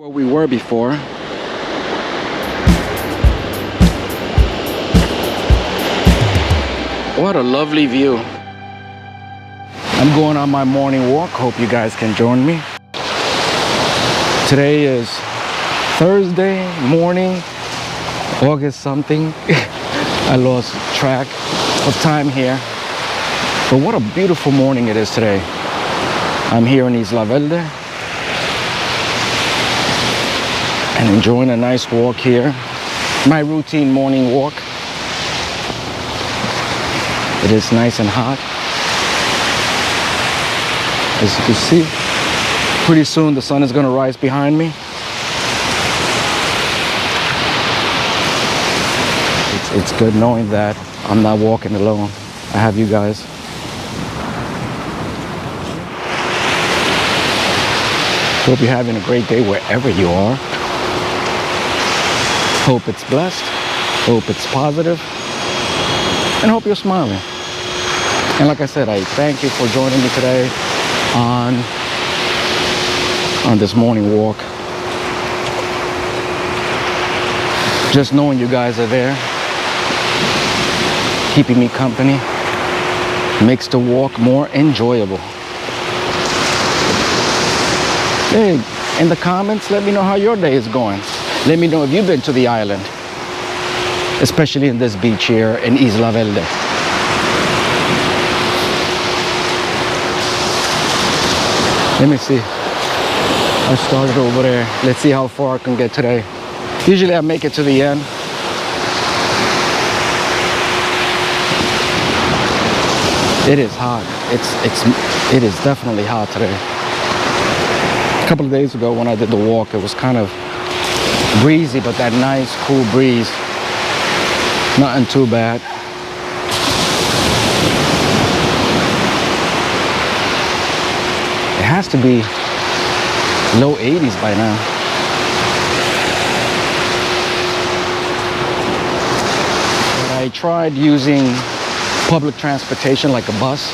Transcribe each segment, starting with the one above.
Where we were before. What a lovely view. I'm going on my morning walk. Hope you guys can join me. Today is Thursday morning, August something. I lost track of time here. But what a beautiful morning it is today. I'm here in Isla Verde and enjoying a nice walk here. My routine morning walk. It is nice and hot. As you can see, pretty soon the sun is going to rise behind me. It's good knowing that I'm not walking alone. I have you guys. Hope you're having a great day wherever you are. Hope it's blessed. Hope it's positive. And hope you're smiling. And like I said, I thank you for joining me today on this morning walk. Just knowing you guys are there, keeping me company, makes the walk more enjoyable. Hey, in the comments, let me know how your day is going. Let me know if you've been to the island, especially in this beach here in Isla Verde. Let me see. I started over there. Let's see how far I can get today. Usually I make it to the end. It is hot. It is definitely hot today. A couple of days ago when I did the walk, it was kind of breezy, but that nice cool breeze. Nothing too bad. It has to be low 80s by now. I tried using public transportation like a bus,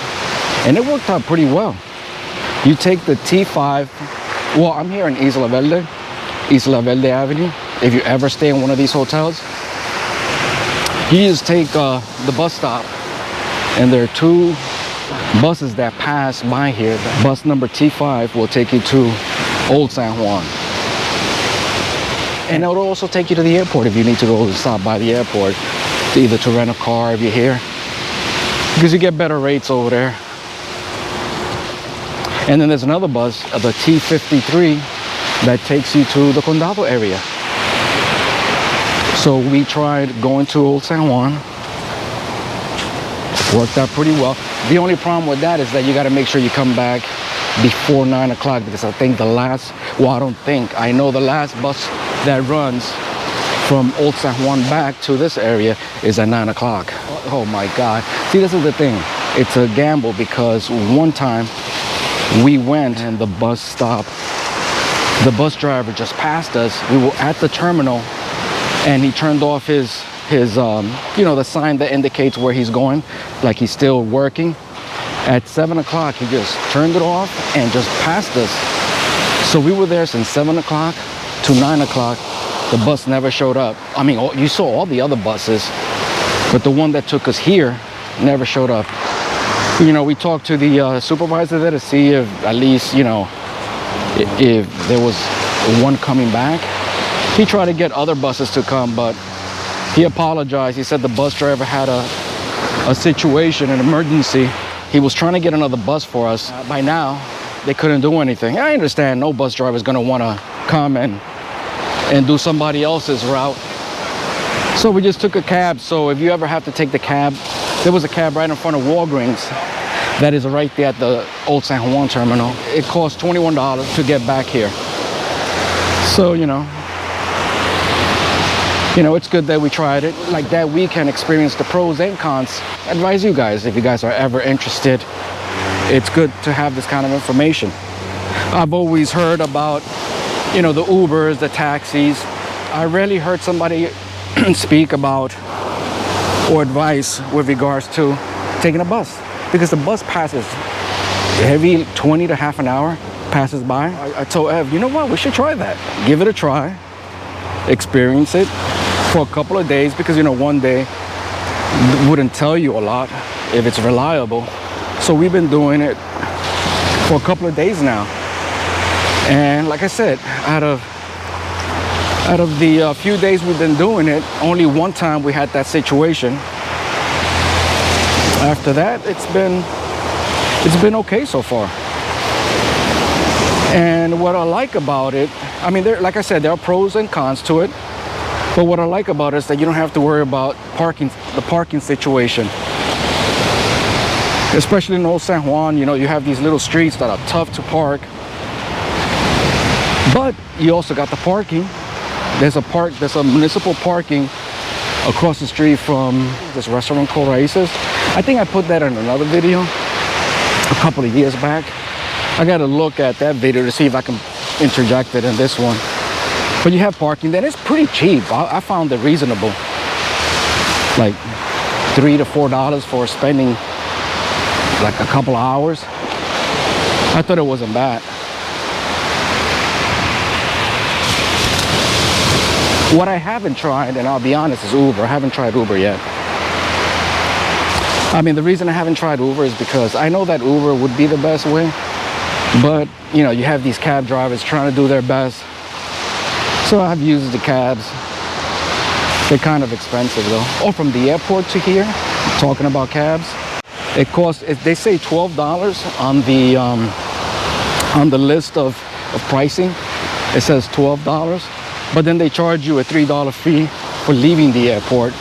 and it worked out pretty well. You take the T5. Well, I'm here in Isla Verde Avenue. If you ever stay in one of these hotels, you just take the bus stop, and there are two buses that pass by here. Bus number T5 will take you to Old San Juan. And it'll also take you to the airport if you need to go stop by the airport, either to rent a car if you're here, because you get better rates over there. And then there's another bus, the T53, that takes you to the Condado area. So we tried going to Old San Juan. Worked out pretty well. The only problem with that is that you got to make sure you come back before 9 o'clock, because I think I know the last bus that runs from Old San Juan back to this area is at 9 o'clock. Oh my God. See, this is the thing. It's a gamble, because one time we went and the bus stopped. The bus driver just passed us. We were at the terminal and he turned off his you know, the sign that indicates where he's going, like he's still working. At 7 o'clock, he just turned it off and just passed us. So we were there since 7 o'clock to 9 o'clock. The bus never showed up. I mean, you saw all the other buses, but the one that took us here never showed up. You know, we talked to the supervisor there to see if at least, you know, if there was one coming back. He tried to get other buses to come, but he apologized. He said the bus driver had a situation, an emergency. He was trying to get another bus for us. By now, they couldn't do anything. I understand no bus driver is going to want to come and do somebody else's route. So we just took a cab. So if you ever have to take the cab, there was a cab right in front of Walgreens that is right there at the Old San Juan terminal. It cost $21 to get back here. So, you know, it's good that we tried it. Like that, we can experience the pros and cons. I advise you guys, if you guys are ever interested, it's good to have this kind of information. I've always heard about, you know, the Ubers, the taxis. I rarely heard somebody speak about or advice with regards to taking a bus, because the bus passes every 20 to half an hour. passes by. I told Ev, you know what, we should try that. Give it a try, experience it for a couple of days, because you know, one day wouldn't tell you a lot if it's reliable. So we've been doing it for a couple of days now, and like I said, out of the few days we've been doing it, only one time we had that situation. After that, it's been okay so far. And what I like about it, I mean, like I said, there are pros and cons to it, but what I like about it is that you don't have to worry about the parking situation. Especially in Old San Juan, you know, you have these little streets that are tough to park, but you also got the parking. There's a municipal parking across the street from this restaurant called Raíces. I think I put that in another video a couple of years back. I gotta look at that video to see if I can interject it in this one. But you have parking there. It's pretty cheap. I found it reasonable, like $3 to $4 for spending like a couple of hours. I thought it wasn't bad. What I haven't tried, and I'll be honest, is Uber. I haven't tried Uber yet. I mean, the reason I haven't tried Uber is because I know that Uber would be the best way, but you know, you have these cab drivers trying to do their best. So I've used the cabs. They're kind of expensive though. Or from the airport to here, talking about cabs, it costs, they say $12 on the list of pricing. It says $12, but then they charge you a $3 fee for leaving the airport.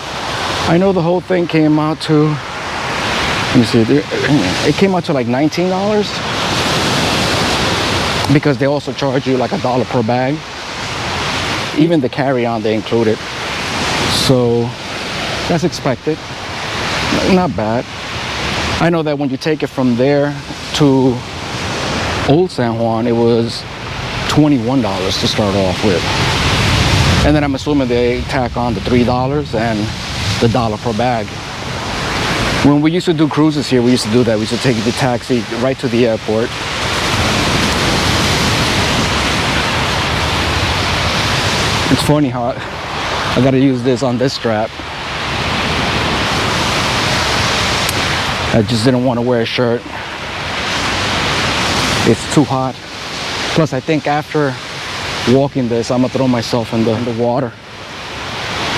I know the whole thing came out to, let me see, it came out to like $19, because they also charge you like $1 per bag. Even the carry-on they included. So that's expected. Not bad. I know that when you take it from there to Old San Juan, it was $21 to start off with. And then I'm assuming they tack on the $3 and the $1 per bag. When we used to do cruises here, we used to do that. We used to take the taxi right to the airport. It's funny how I gotta use this on this strap. I just didn't want to wear a shirt. It's too hot. Plus, I think after walking this, I'm gonna throw myself in the water.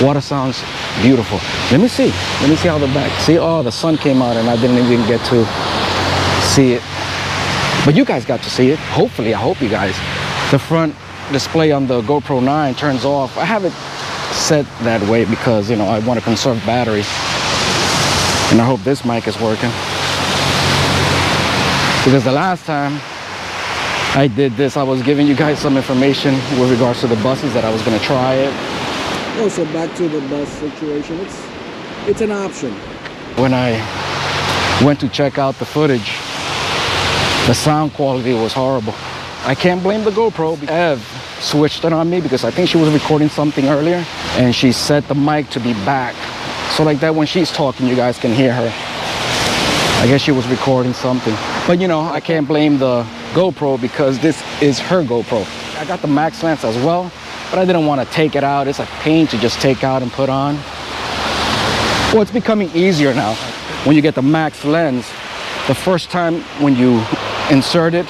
Water sounds beautiful. Let me see how the back. See, oh, the sun came out and I didn't even get to see it. But you guys got to see it. Hopefully, I hope you guys. The front display on the GoPro 9 turns off. I have it set that way because, you know, I want to conserve battery. And I hope this mic is working. Because the last time I did this, I was giving you guys some information with regards to the buses that I was going to try it. Also, back to the bus situation, it's an option. When I went to check out the footage, the sound quality was horrible. I can't blame the GoPro. Ev switched it on me because I think she was recording something earlier and she set the mic to be back. So like that, when she's talking, you guys can hear her. I guess she was recording something. But you know, I can't blame the GoPro because this is her GoPro. I got the max lens as well, but I didn't want to take it out. It's a pain to just take out and put on. Well, it's becoming easier now. When you get the max lens, the first time when you insert it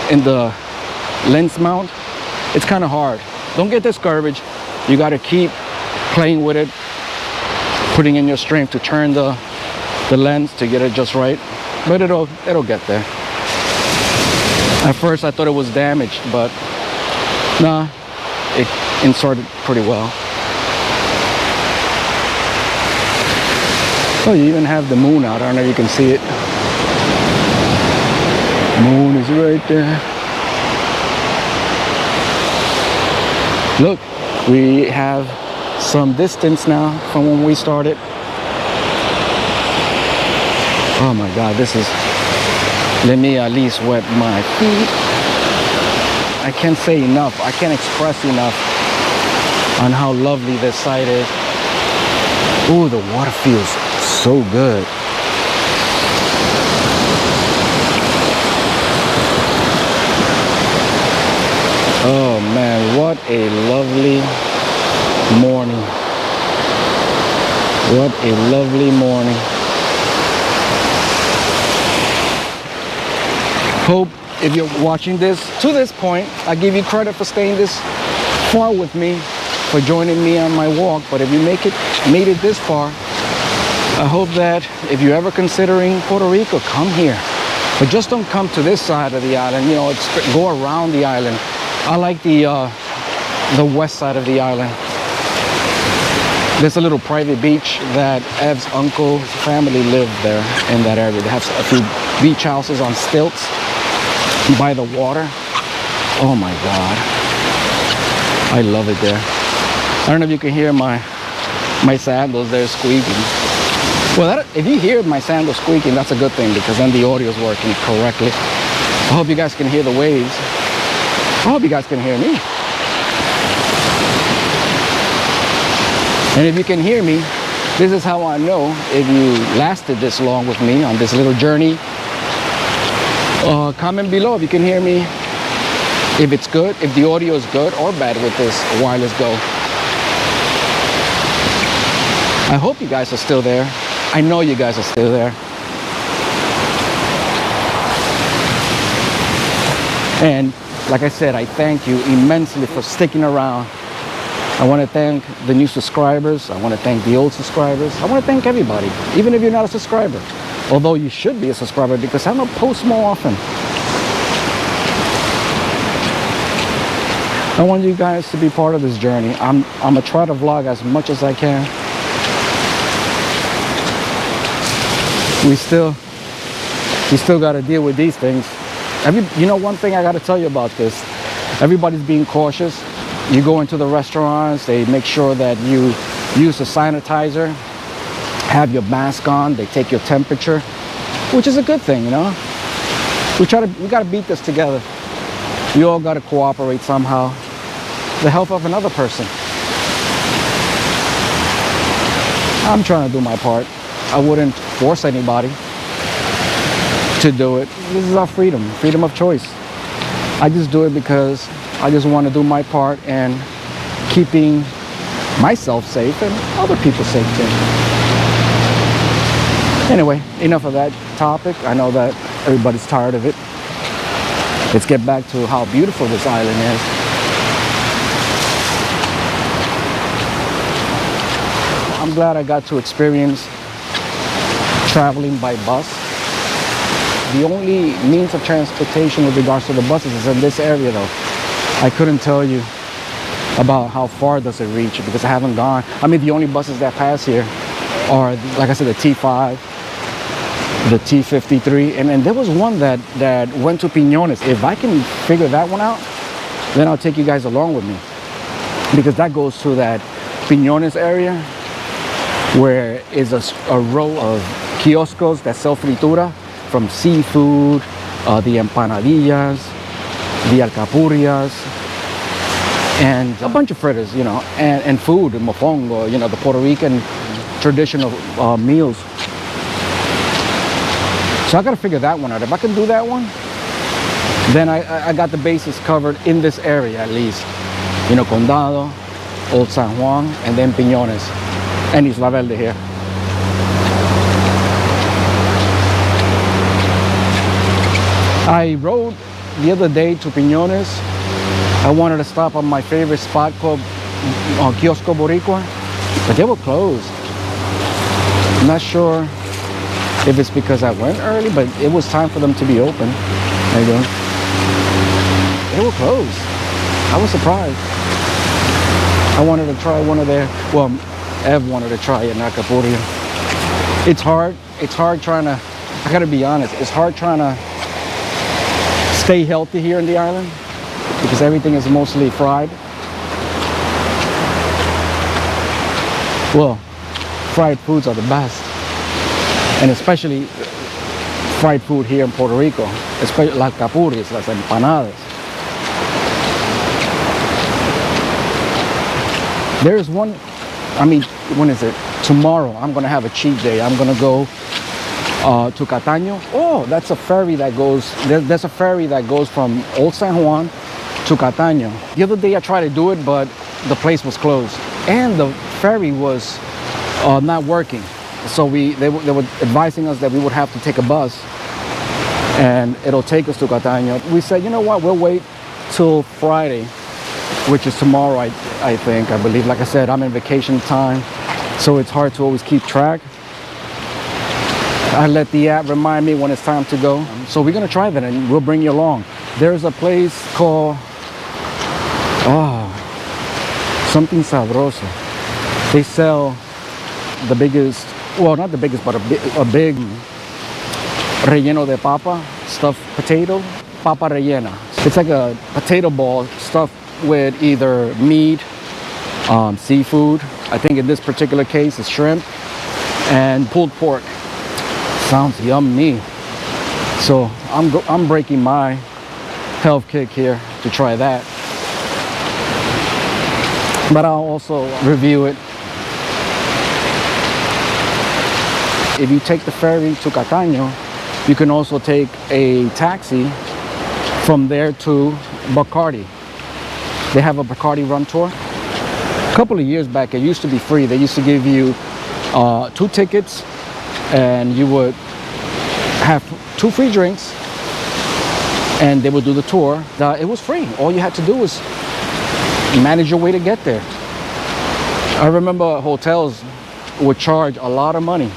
in the lens mount, it's kind of hard. Don't get discouraged. You got to keep playing with it, putting in your strength to turn the lens to get it just right. But it'll get there. At first I thought it was damaged, but nah, it inserted pretty well. Oh, you even have the moon out. I don't know if you can see it. Moon is right there. Look, we have some distance now from when we started. Oh my God, this is, let me at least wet my feet. I can't say enough, I can't express enough on how lovely this site is. Ooh, the water feels so good. man, what a lovely morning. What a lovely morning. Hope if you're watching this to this point, I give you credit for staying this far with me, for joining me on my walk. But if you made it this far, I hope that if you're ever considering Puerto Rico, come here. But just don't come to this side of the island. You know, go around the island. I like the west side of the island. There's a little private beach that Ev's uncle's family lived there in that area. They have a few beach houses on stilts by the water. Oh my God, I love it there. I don't know if you can hear my sandals there squeaking. Well, if you hear my sandals squeaking, that's a good thing, because then the audio is working correctly. I hope you guys can hear the waves. I hope you guys can hear me. And if you can hear me, this is how I know if you lasted this long with me on this little journey. Comment below if you can hear me, if it's good, if the audio is good or bad with this wireless Go. I hope you guys are still there. I know you guys are still there. And like I said, I thank you immensely for sticking around. I want to thank the new subscribers. I want to thank the old subscribers. I want to thank everybody, even if you're not a subscriber. Although you should be a subscriber, because I don't post more often. I want you guys to be part of this journey. I'm gonna try to vlog as much as I can. We still got to deal with these things. You know, one thing I got to tell you about this, everybody's being cautious. You go into the restaurants, they make sure that you use a sanitizer, have your mask on, they take your temperature, which is a good thing, you know. We got to beat this together. We all got to cooperate somehow. The health of another person. I'm trying to do my part. I wouldn't force anybody to do it. This is our freedom of choice. I just do it because I just want to do my part and keeping myself safe and other people safe too. Anyway, enough of that topic. I know that everybody's tired of it. Let's get back to how beautiful this island is. I'm glad I got to experience traveling by bus. The only means of transportation with regards to the buses is in this area though. I couldn't tell you about how far does it reach because I haven't gone. I mean, the only buses that pass here are, like I said, the T5, the T53, and there was one that went to Piñones. If I can figure that one out, then I'll take you guys along with me, because that goes to that Piñones area where is a row of kioscos that sell fritura, from seafood, the empanadillas, the alcapurrias, and a bunch of fritters, you know, and food, mofongo, you know, the Puerto Rican traditional meals. So I gotta figure that one out. If I can do that one, then I got the bases covered in this area at least. You know, Condado, Old San Juan, and then Piñones, and Isla Verde here. I rode the other day to Piñones. I wanted to stop on my favorite spot called Kiosco Boricua, but they were closed. I'm not sure if it's because I went early, but it was time for them to be open. There you go. They were closed. I was surprised. I wanted to try one of their, well, Ev wanted to try an alcapurria. It's hard trying to, I gotta be honest, it's hard trying to stay healthy here in the island because everything is mostly fried. Well, fried foods are the best, and especially fried food here in Puerto Rico, especially las alcapurrias, las empanadas. There's one, I mean, when is it? Tomorrow I'm gonna have a cheat day. I'm gonna go to Cataño. Oh, that's a ferry that goes, there's a ferry that goes from Old San Juan to Cataño. The other day I tried to do it, but the place was closed and the ferry was not working. So they were advising us that we would have to take a bus and it'll take us to Cataño. We said, you know what, we'll wait till Friday, which is tomorrow, I believe. Like I said, I'm in vacation time, so it's hard to always keep track. I let the app remind me when it's time to go. So we're gonna try that and we'll bring you along. There's a place called, something sabroso. They sell the biggest, well, not the biggest, but a big relleno de papa, stuffed potato, papa rellena. It's like a potato ball stuffed with either meat, seafood. I think in this particular case it's shrimp and pulled pork. Sounds yummy. So I'm breaking my health kick here to try that. But I'll also review it. If you take the ferry to Cataño, you can also take a taxi from there to Bacardi. They have a Bacardi run tour. A couple of years back, it used to be free. They used to give you 2 tickets and you would have 2 free drinks and they would do the tour. It was free. All you had to do was manage your way to get there. I remember hotels would charge a lot of money.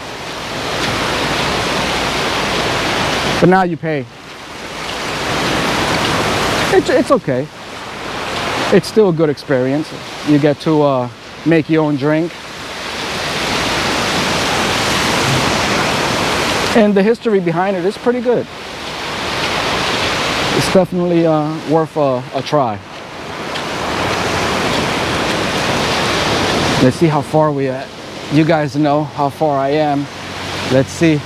But now you pay. It's okay. It's still a good experience. You get to make your own drink. And the history behind it is pretty good. It's definitely worth a try. Let's see how far we're at. You guys know how far I am. Let's see.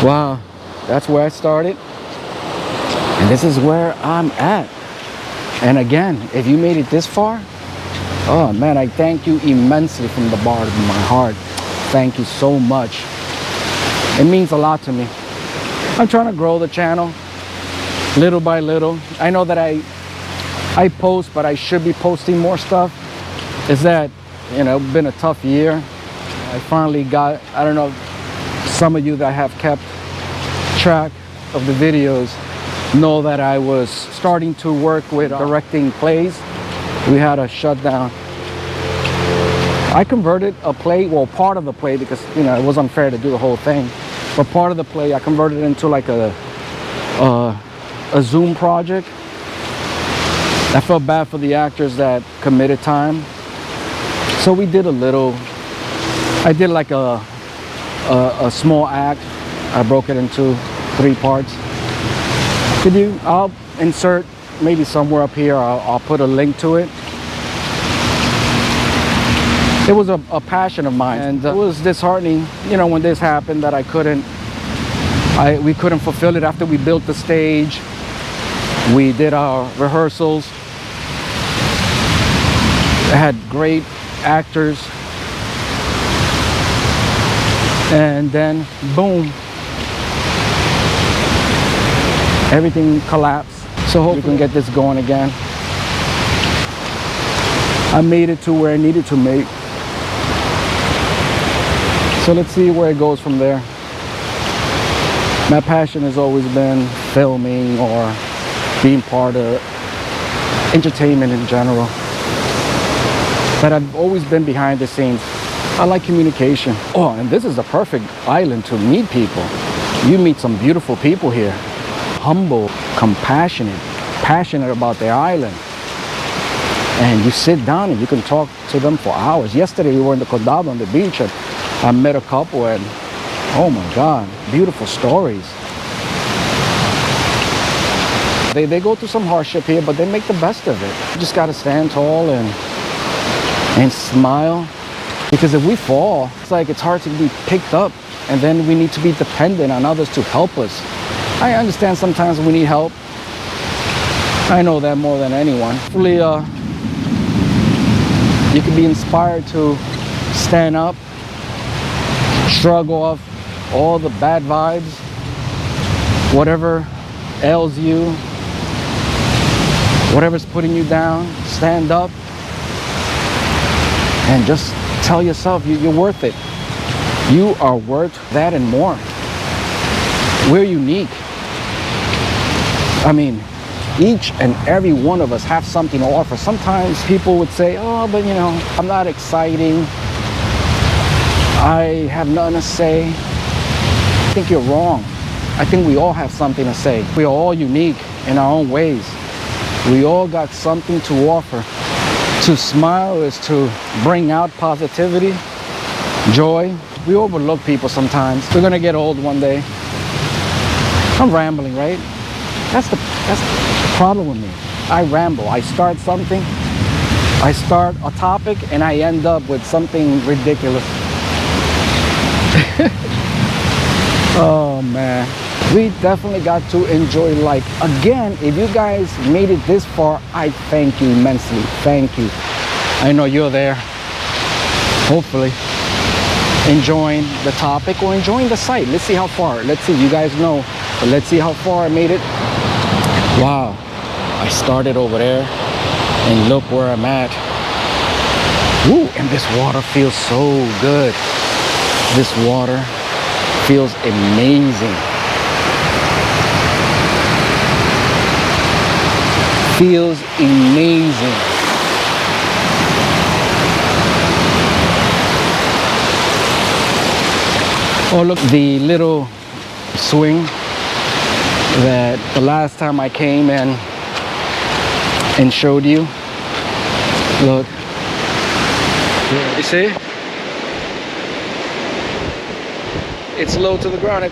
Wow, that's where I started. And this is where I'm at. And again, if you made it this far, oh man, I thank you immensely from the bottom of my heart. Thank you so much. It means a lot to me. I'm trying to grow the channel little by little. I know that I post, but I should be posting more stuff. It's that, you know, it's been a tough year. I finally got, I don't know, some of you that have kept track of the videos know that I was starting to work with directing plays. We had a shutdown. I converted a play, well, part of the play, because, you know, it was unfair to do the whole thing. But part of the play, I converted it into like a Zoom project. I felt bad for the actors that committed time. So we did a little, I did like a small act. I broke it into 3 parts. I'll insert maybe somewhere up here, I'll put a link to it. It was a passion of mine, and it was disheartening, you know, when this happened, that we couldn't fulfill it. After we built the stage, we did our rehearsals. I had great actors, and then boom, everything collapsed. So hopefully we can get this going again. I made it to where I needed to make. So let's see where it goes from there. My passion has always been filming or being part of entertainment in general. But I've always been behind the scenes. I like communication. Oh, and this is the perfect island to meet people. You meet some beautiful people here. Humble, compassionate, passionate about their island. And you sit down and you can talk to them for hours. Yesterday we were in the Condado on the beach and I met a couple and oh my God, beautiful stories. They go through some hardship here, but they make the best of it. You just gotta stand tall and smile. Because if we fall, it's like it's hard to be picked up, and then we need to be dependent on others to help us. I understand sometimes we need help. I know that more than anyone. Hopefully, you can be inspired to stand up, shrug off all the bad vibes, whatever ails you. whatever's putting you down, stand up and just tell yourself you're worth it. You are worth that and more. We're unique. I mean, each and every one of us have something to offer. Sometimes people would say, oh, but you know, I'm not exciting. I have nothing to say. I think you're wrong. I think we all have something to say. We are all unique in our own ways. We all got something to offer. To smile is to bring out positivity, joy. We overlook people sometimes. We're gonna get old one day. I'm rambling, right? That's the problem with me. I ramble. I start something. I start a topic and I end up with something ridiculous. Oh man. We definitely got to enjoy life. Again, if you guys made it this far, I thank you immensely. Thank you. I know you're there, hopefully, enjoying the topic or enjoying the site. Let's see how far. Let's see, you guys know, but let's see how far I made it. Wow, I started over there and look where I'm at. Woo, and this water feels so good. This water feels amazing. Feels amazing. Oh look, the little swing that the last time I came and showed you. Look, you see? It's low to the ground.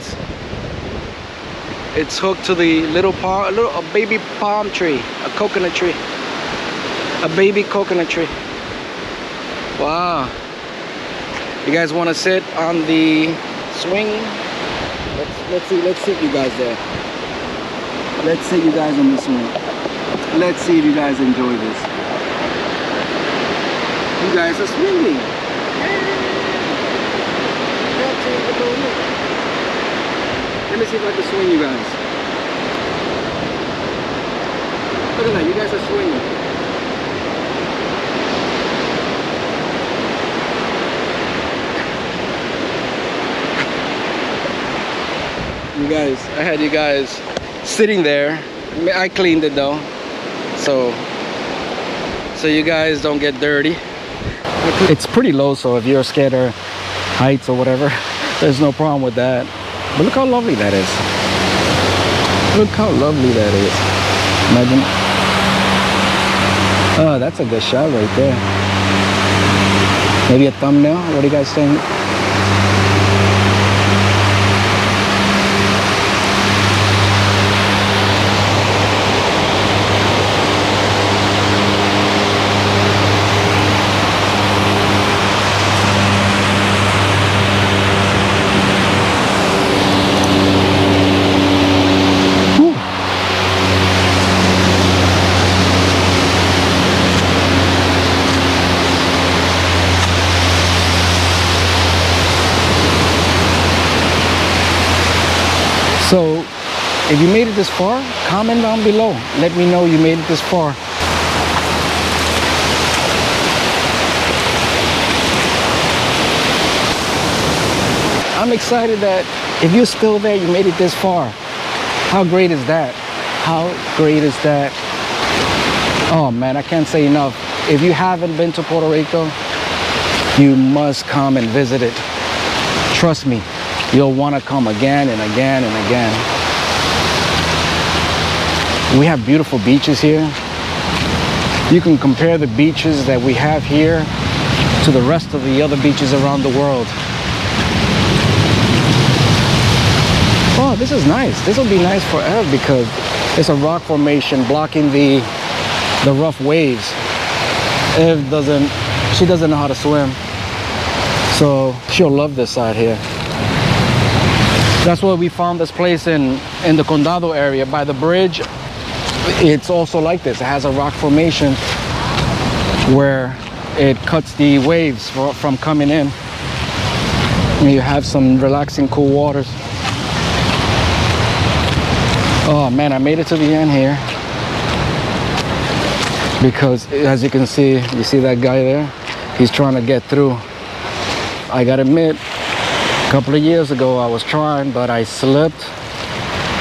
It's hooked to the little palm, a baby palm tree, a coconut tree, a baby coconut tree. Wow. You guys want to sit on the swing? Let's see you guys there. Let's see you guys on the swing. Let's see if you guys enjoy this. You guys are swinging. Let me see if I can swing you guys. Look at that, you guys are swinging. You guys, I had you guys sitting there. I cleaned it though. So you guys don't get dirty. It's pretty low, so if you're scared of heights or whatever, there's no problem with that. But look how lovely that is. Look how lovely that is. Imagine. Oh, that's a good shot right there. Maybe a thumbnail? What do you guys think? So, if you made it this far, comment down below. Let me know you made it this far. I'm excited that if you're still there, you made it this far. How great is that? How great is that? Oh man, I can't say enough. If you haven't been to Puerto Rico, you must come and visit it. Trust me. You'll want to come again and again and again. We have beautiful beaches here. You can compare the beaches that we have here to the rest of the other beaches around the world. Oh, this is nice. This will be nice for Ev because it's a rock formation blocking the rough waves. Ev she doesn't know how to swim. So she'll love this side here. That's why we found this place in the Condado area by the bridge. It's also like this. It has a rock formation where it cuts the waves from coming in. And you have some relaxing, cool waters. Oh man, I made it to the end here. because as you can see, you see that guy there? He's trying to get through. I gotta admit, a couple of years ago I was trying, but I slipped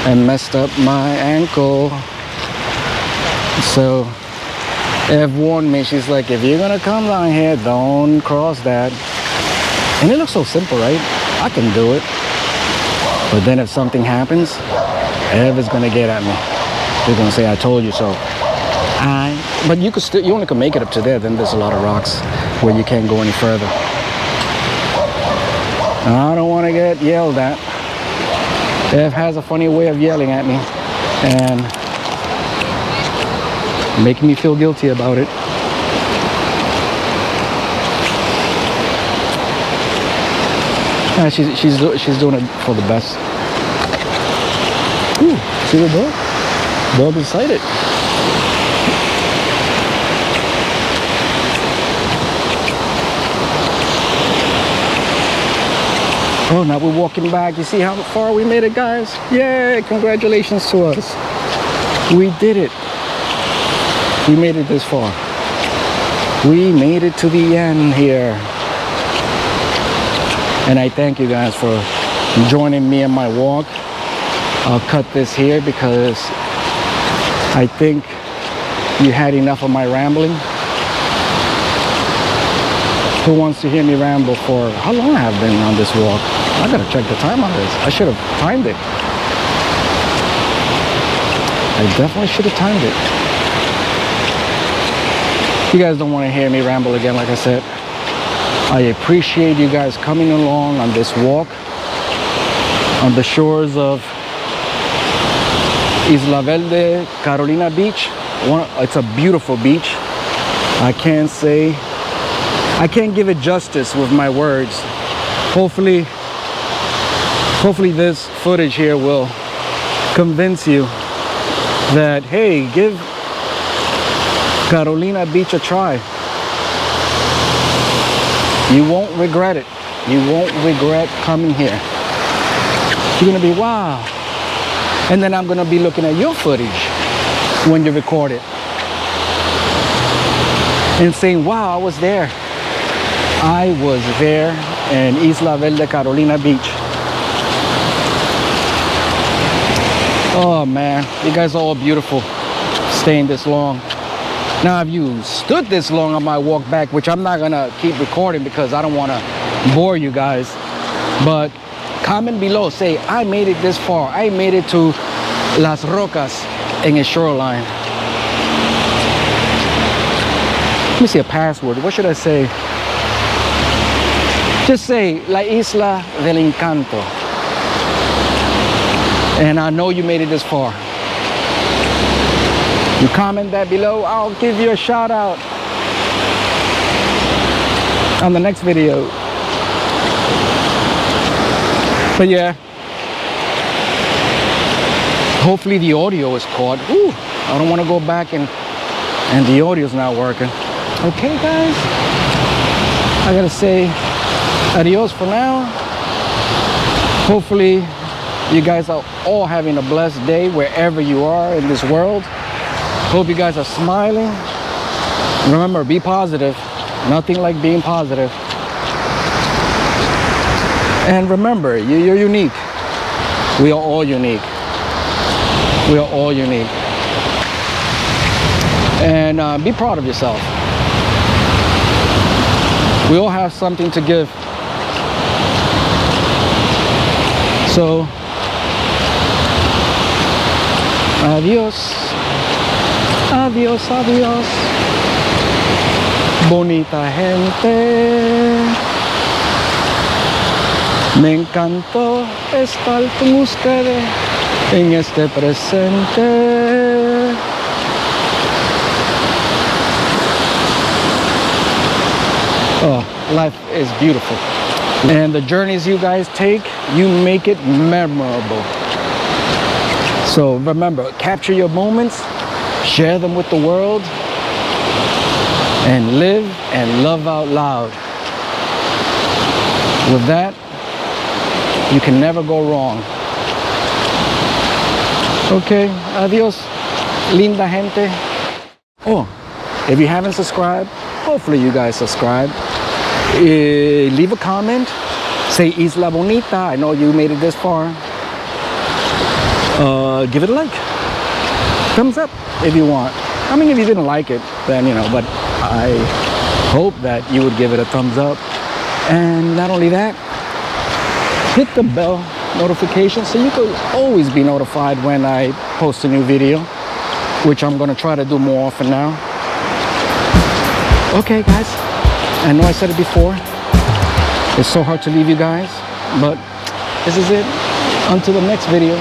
and messed up my ankle. So Ev warned me. She's like, if you're gonna come down here, don't cross that. And it looks so simple, right? I can do it. But then if something happens, Ev is gonna get at me. They're gonna say, I told you so. But you only can make it up to there. Then there's a lot of rocks where you can't go any further. I don't want to get yelled at. Ev has a funny way of yelling at me and making me feel guilty about it. Yeah, she's doing it for the best. Ooh, see the dog? Dog excited. Oh, now we're walking back. You see how far we made it, guys? Yay, congratulations to us. We did it. We made it this far. We made it to the end here. And I thank you guys for joining me in my walk. I'll cut this here because I think you had enough of my rambling. Who wants to hear me ramble for how long I have been on this walk? I gotta check the time on this. I should have timed it. I definitely should have timed it. You guys don't want to hear me ramble again, like I said. I appreciate you guys coming along on this walk on the shores of Isla Verde, Carolina Beach. It's a beautiful beach. I can't give it justice with my words. Hopefully this footage here will convince you that, hey, give Carolina Beach a try. You won't regret it. You won't regret coming here. You're gonna be, wow. And then I'm gonna be looking at your footage when you record it and saying, wow, I was there. I was there in Isla Verde, Carolina Beach. Oh man, you guys are all beautiful, staying this long. Now, if you stood this long on my walk back, which I'm not gonna keep recording because I don't wanna bore you guys, but comment below, say, I made it this far. I made it to Las Rocas in a shoreline. Let me see a password. What should I say? Just say La Isla del Encanto. And I know you made it this far. You comment that below, I'll give you a shout out on the next video. But yeah, hopefully the audio is caught. Ooh, I don't want to go back and the audio's not working. Okay guys, I gotta say adios for now. Hopefully you guys are all having a blessed day wherever you are in this world. Hope you guys are smiling. Remember, be positive. Nothing like being positive. And remember, you're unique. We are all unique. We are all unique. And be proud of yourself. We all have something to give. So, adios. Adios, adios. Bonita gente. Me encantó estar con ustedes en este presente. Oh, life is beautiful. And the journeys you guys take, you make it memorable. So remember, capture your moments, share them with the world, and live and love out loud. With that, you can never go wrong. Okay, adios, linda gente. Oh, If you haven't subscribed, hopefully you guys subscribe. Leave a comment. Say Isla Bonita. I know you made it this far. Give it a like. Thumbs up if you want. I mean, if you didn't like it, then, you know, but I hope that you would give it a thumbs up. And not only that, hit the bell notification so you could always be notified when I post a new video, which I'm gonna try to do more often now. Okay, guys, I know I said it before. It's so hard to leave you guys, but this is it. Until the next video.